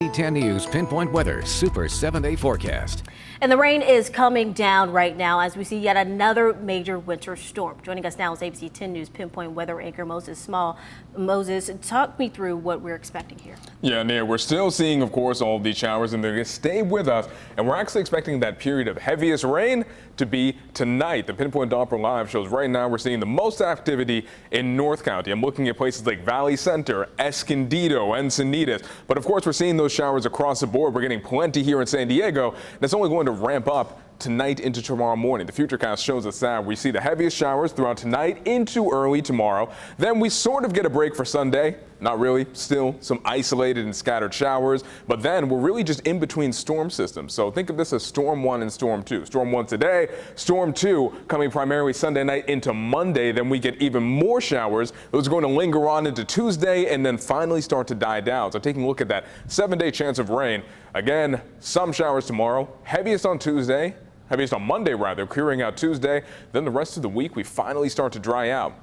the 10 News Pinpoint Weather Super 7-Day Forecast. And the rain is coming down right now as we see yet another major winter storm. Joining us now is ABC 10 News Pinpoint Weather anchor Moses Small. Moses, talk me through what we're expecting here. Yeah, Nia, we're still seeing, of course, all of these showers, and they're going to stay with us. And we're actually expecting that period of heaviest rain to be tonight. The Pinpoint Doppler Live shows right now we're seeing the most activity in North County. I'm looking at places like Valley Center, Escondido, Encinitas. But of course, we're seeing those showers across the board. We're getting plenty here in San Diego. That's only going to ramp up tonight into tomorrow morning. The Futurecast shows us that we see the heaviest showers throughout tonight into early tomorrow. Then we sort of get a break for Sunday. Not really, still some isolated and scattered showers, but then we're really just in between storm systems. So think of this as Storm 1 and Storm 2. Storm 1 today, Storm 2 coming primarily Sunday night into Monday. Then we get even more showers. Those are going to linger on into Tuesday and then finally start to die down. So taking a look at that 7-day chance of rain. Again, some showers tomorrow, heaviest on Tuesday. Heaviest on Monday, rather, clearing out Tuesday. Then the rest of the week, we finally start to dry out.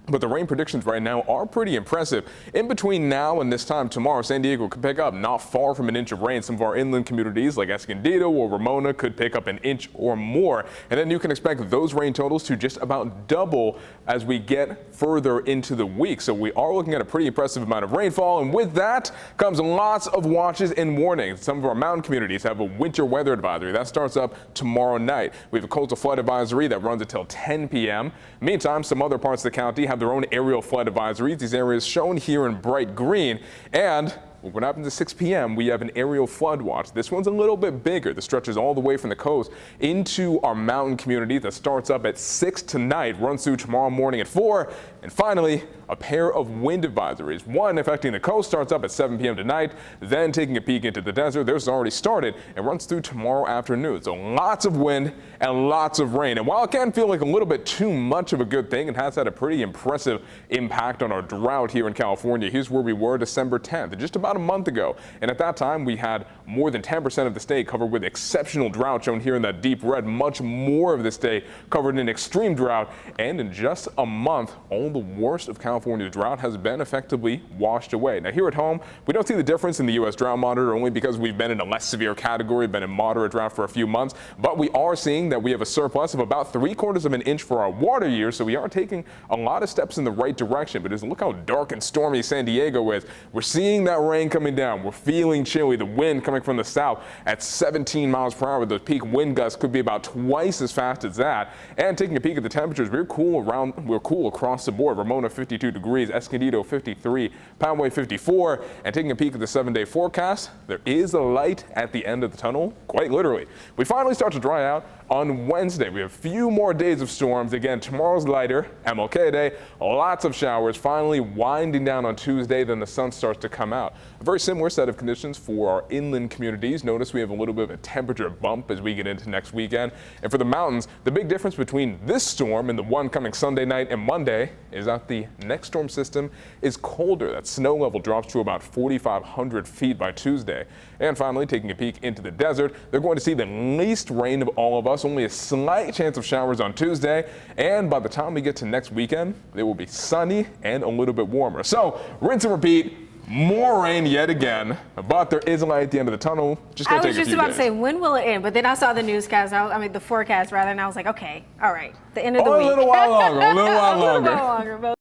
But the rain predictions right now are pretty impressive. In between now and this time tomorrow, San Diego could pick up not far from an inch of rain. Some of our inland communities like Escondido or Ramona could pick up an inch or more. And then you can expect those rain totals to just about double as we get further into the week. So we are looking at a pretty impressive amount of rainfall. And with that comes lots of watches and warnings. Some of our mountain communities have a winter weather advisory. That starts up tomorrow night. We have a coastal flood advisory that runs until 10 p.m. Meantime, some other parts of the county have their own aerial flood advisories. These areas shown here in bright green. And what happens at 6 p.m., we have an aerial flood watch. This one's a little bit bigger. This stretches all the way from the coast into our mountain community. That starts up at 6 tonight, runs through tomorrow morning at 4. And finally, a pair of wind advisories. One affecting the coast starts up at 7 p.m. tonight, then taking a peek into the desert. There's already started and runs through tomorrow afternoon. So lots of wind and lots of rain. And while it can feel like a little bit too much of a good thing, it has had a pretty impressive impact on our drought here in California. Here's where we were December 10th, just about a month ago. And at that time, we had more than 10% of the state covered with exceptional drought, shown here in that deep red. Much more of the state covered in extreme drought. And in just a month, all the worst of California's drought has been effectively washed away. Now here at home, we don't see the difference in the U.S. drought monitor only because we've been in a less severe category, been in moderate drought for a few months, but we are seeing that we have a surplus of about 3/4 of an inch for our water year, so we are taking a lot of steps in the right direction. But just look how dark and stormy San Diego is. We're seeing that rain coming down. We're feeling chilly. The wind coming from the south at 17 miles per hour. Those peak wind gusts could be about twice as fast as that. And taking a peek at the temperatures, we're cool across the board. Ramona 52 degrees, Escondido 53, Poway 54. And taking a peek at the 7-day forecast, there is a light at the end of the tunnel, quite literally. We finally start to dry out on Wednesday. We have a few more days of storms. Again, tomorrow's lighter, MLK Day, lots of showers, finally winding down on Tuesday, then the sun starts to come out. A very similar set of conditions for our inland communities. Notice we have a little bit of a temperature bump as we get into next weekend. And for the mountains, the big difference between this storm and the one coming Sunday night and Monday is that the next storm system is colder. That snow level drops to about 4,500 feet by Tuesday. And finally, taking a peek into the desert, they're going to see the least rain of all of us. Only a slight chance of showers on Tuesday, and by the time we get to next weekend, it will be sunny and a little bit warmer. So rinse and repeat, more rain yet again, but there is a light at the end of the tunnel. Just gonna take a few days. I was just about to say, when will it end? But then I saw the newscast, the forecast rather, and I was like, okay, all right, the end of the week. A little while longer, a little while longer.